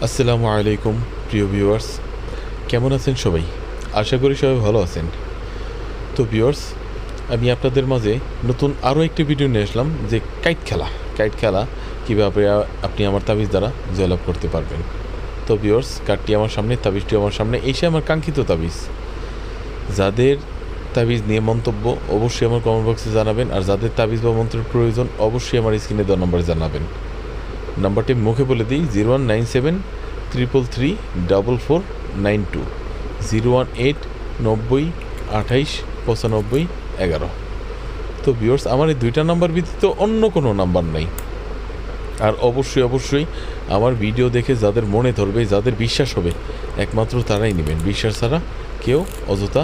আসসালামু আলাইকুম প্রিয় ভিউয়ার্স, কেমন আছেন সবাই? আশা করি সবাই ভালো আছেন। তো ভিউয়ার্স, আমি আপনাদের মাঝে নতুন আরও একটি ভিডিও নিয়ে আসলাম যে কাইট খেলা কীভাবে আপনি আমার তাবিজ দ্বারা জয়লাভ করতে পারবেন। তো ভিউয়ার্স, কার্ডটি আমার সামনে, তাবিজটি আমার সামনে, এসে আমার কাঙ্ক্ষিত তাবিজ। যাদের তাবিজ নিয়ে মন্তব্য অবশ্যই আমার কমেন্ট বক্সে জানাবেন, আর যাদের তাবিজ বা মন্ত্রের প্রয়োজন অবশ্যই আমার স্ক্রিনে দেওয়া নম্বরে জানাবেন। নাম্বারটি মুখে বলে দিই, 019733344492, 01890289511। তো ভিউয়ার্স, আমার এই দুইটা নাম্বার ব্যতীত অন্য কোনো নাম্বার নাই। আর অবশ্যই আমার ভিডিও দেখে যাদের মনে ধরবে, যাদের বিশ্বাস হবে, একমাত্র তারাই নেবেন। বিশ্বাস ছাড়া কেউ অযথা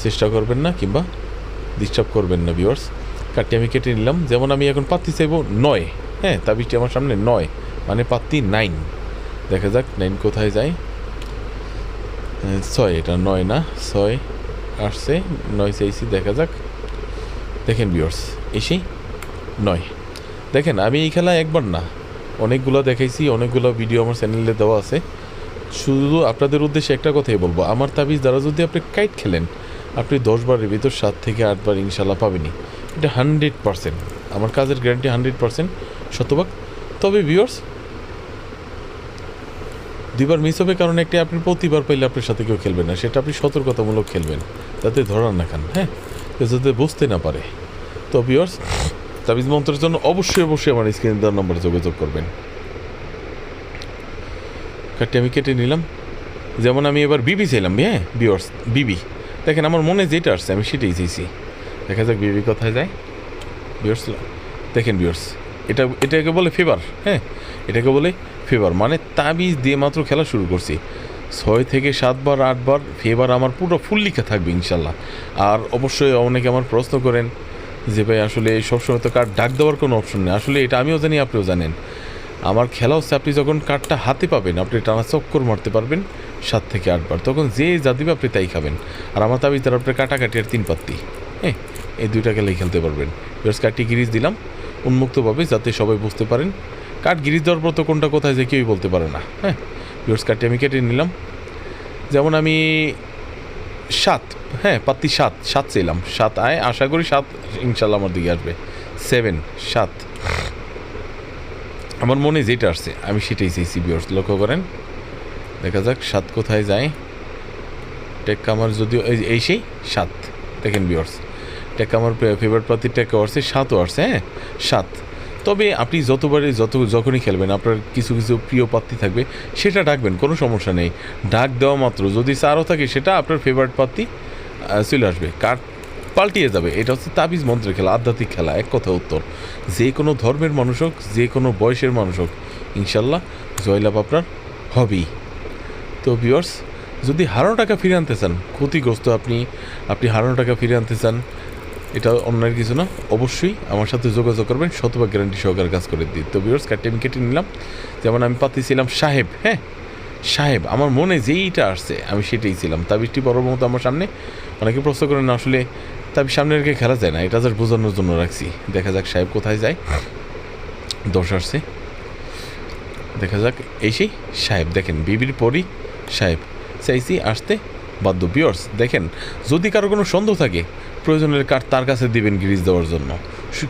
চেষ্টা করবেন না কিংবা ডিস্টার্ব করবেন না। ভিউয়ার্স, কার্ডটি আমি কেটে নিলাম। যেমন আমি এখন পাত্তি চাইব 9, হ্যাঁ, তাবিজটি আমার সামনে 9 মানে পাত্তি 9। দেখা যাক 9 কোথায় যায়। 6, এটা 9 না, 6 আসছে, 9 চাইছি, দেখা যাক। দেখেন ভিউয়ার্স, এসেই 9। দেখেন, আমি এই খেলা একবার না অনেকগুলো দেখাইছি, অনেকগুলো ভিডিও আমার চ্যানেলে দেওয়া আছে। শুধু আপনাদের উদ্দেশ্যে একটা কথাই বলবো, আমার তাবিজ দ্বারা যদি আপনি কাইট খেলেন, আপনি 10 বারের ভিতর 7 থেকে 8 বার ইনশাল্লাহ পাবেনই। এটা 100%, আমার কাজের গ্যারান্টি 100% শতভাগ। তবে ভিউয়ার্স, 2বার মিস হবে, কারণ একটা আপনি প্রতিবার পাইলে আপনার সাথে কেউ খেলবেন না, সেটা আপনি সতর্কতামূলক খেলবেন, যাতে ধরার না খান, হ্যাঁ, যাতে বুঝতে না পারে। তো ভিউয়ার্স, তাবিজ মন্ত্রের জন্য অবশ্যই আমার স্ক্রিনে দেওয়ার নম্বরে যোগাযোগ করবেন। কার্ডটি আমি কেটে নিলাম। যেমন আমি এবার বিবি চাইলাম, হ্যাঁ ভিউয়ার্স, বিবি। দেখেন, আমার মনে যেটা আসছে আমি সেটাই চাইছি। দেখা যাক বিবি কোথায় যায়। ভিউয়ার্স দেখেন, ভিউয়ার্স, এটাকে বলে ফেভার, হ্যাঁ, এটাকে বলে ফেভার, মানে তাবিজ দিয়ে মাত্র খেলা শুরু করছি। 6 থেকে 7 বার 8 বার ফেভার আমার পুরো ফুল লিখা থাকবে ইনশাল্লাহ। আর অবশ্যই অনেকে আমার প্রশ্ন করেন যে ভাই, আসলে সবসময় তো কার্ড ডাক দেওয়ার কোনো অপশন নেই। আসলে এটা আমিও জানি, আপনিও জানেন। আমার খেলা হচ্ছে, আপনি যখন কার্ডটা হাতে পাবেন, আপনি টানা চক্কর মারতে পারবেন 7 থেকে 8 বার, তখন যে যা দিবে আপনি তাই খাবেন। আর আমার তাবিজ তার আপনার কাটাকাটি আর 3 পাত্তি, হ্যাঁ, এই 2টা খেলাই খেলতে পারবেন। ভিউয়ার্স, কার্ডটি গিরিজ দিলাম উন্মুক্তভাবে, যাতে সবাই বুঝতে পারেন। কার্ড গিরিজ দেওয়ার পর তো কোনটা কোথায় যে কেউই বলতে পারে না, হ্যাঁ। ভিউয়ার্স, কার্ডটি আমি কেটে নিলাম। যেমন আমি 7, হ্যাঁ, পাত্তি 7 চাইলাম, 7 আয়, আশা করি 7 ইনশাল্লাহ আমার দিকে আসবে। 7 আমার মনে যেটা আসছে আমি সেটাই চাইছি। ভিউয়ার্স, লক্ষ্য করেন, দেখা যাক 7 কোথায় যায়। টেক্কা আমার যদিও এই সেই 7, দেখেন ভিউয়ার্স, টেক্কা আমার ফেভারিট পাত্তির টেক্কা আসছে, 7ও আসছে, হ্যাঁ, 7। তবে আপনি যখনই খেলবেন, আপনার কিছু প্রিয় পাত্তি থাকবে, সেটা ডাকবেন, কোনো সমস্যা নেই। ডাক দেওয়া মাত্র যদি 4ও থাকে, সেটা আপনার ফেভারিট পাত্তি চলে আসবে, কার্ড পাল্টিয়ে যাবে। এটা হচ্ছে তাবিজ মন্ত্রের খেলা, আধ্যাত্মিক খেলা, এক কথা উত্তর। যে কোনো ধর্মের মানুষ হোক, যে কোনো বয়সের মানুষ হোক, ইনশাল্লাহ জয়লাভ আপনার হবেই। তো ভিউয়ার্স, যদি হারানো টাকা ফিরে আনতে চান, ক্ষতিগ্রস্ত আপনি হারানো টাকা ফিরে আনতে চান, এটা অন্যের কিছু না, অবশ্যই আমার সাথে যোগাযোগ করবেন, শতভাগ গ্যারান্টি সহকারে কাজ করে দিই। তো ভিউয়ার্স, কার্ডটি আমি কেটে নিলাম। যেমন আমি পাতি ছিলাম সাহেব, হ্যাঁ, সাহেব, আমার মনে যেইটা আসছে আমি সেটাই ছিলাম। তাবিজটি বড় মতো আমার সামনে। অনেকে প্রশ্ন করেন, আসলে তাবিজ সামনে রেখে খেলা যায় না, এটা জাস্ট বোঝানোর জন্য রাখছি। দেখা যাক সাহেব কোথায় যায়। 10 আসছে, দেখা যাক এই সেই সাহেব। দেখেন, বিবির পরই সাহেব চাইছি, আসতে বাধ্য। ভিউয়ার্স দেখেন, যদি কারো কোনো সন্দেহ থাকে, প্রয়োজনের কার্ড তার কাছে দিবেন গিরিজ দেওয়ার জন্য,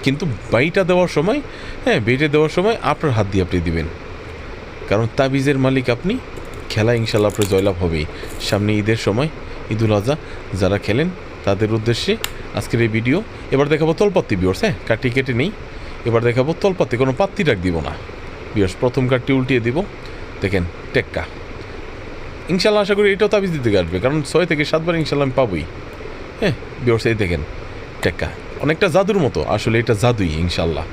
কিন্তু বাইটা দেওয়ার সময়, হ্যাঁ, বেটে দেওয়ার সময় আপনার হাত দিয়ে আপনি দিবেন, কারণ তাবিজের মালিক আপনি। খেলা ইনশাল্লাহ আপনার জয়লাভ হবেই। সামনে ঈদের সময়, ঈদুল আজহা, যারা খেলেন তাদের উদ্দেশ্যে আজকের এই ভিডিও। এবার দেখাবো তলপাত্তি ভিউয়ার্স, হ্যাঁ, কার্ডটি কেটে নেই। এবার দেখাবো তলপাত্তি, কোনো পাত্তি ডাক দিব না ভিউয়ার্স। প্রথম কার্ডটি উল্টিয়ে দিব, দেখেন টেক্কা। ইনশাল্লাহ আশা করি এটাও তাবিজ দিতে আসবে, কারণ 6 থেকে 7 বার ইনশাল্লাহ আমি পাবোই, হ্যাঁ। ভিউয়ার্স, এই দেখেন টেক্কা, অনেকটা জাদুর মতো, আসলে এটা জাদুই। ইনশাল্লাহ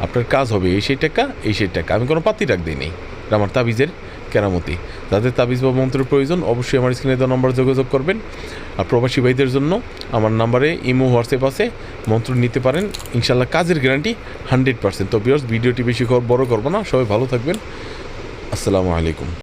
আপনার কাজ হবে এই সেই টেক্কা, এই সেই টেক্কা। আমি কোনো পাত্তি ডাক দিই নেই, এটা আমার তাবিজের কেরামতি। যাদের তাবিজ বা মন্ত্রের প্রয়োজন অবশ্যই আমার স্ক্রিনে দেওয়া নম্বরে যোগাযোগ করবেন। আর প্রবাসী ভাইদের জন্য আমার নাম্বারে ইমো, হোয়াটসঅ্যাপ আছে, মন্ত্র নিতে পারেন, ইনশাল্লাহ কাজের গ্যারান্টি 100%। তো ভিউয়ার্স, ভিডিওটি বেশি বড় করবো না, সবাই ভালো থাকবেন। আসসালামু আলাইকুম।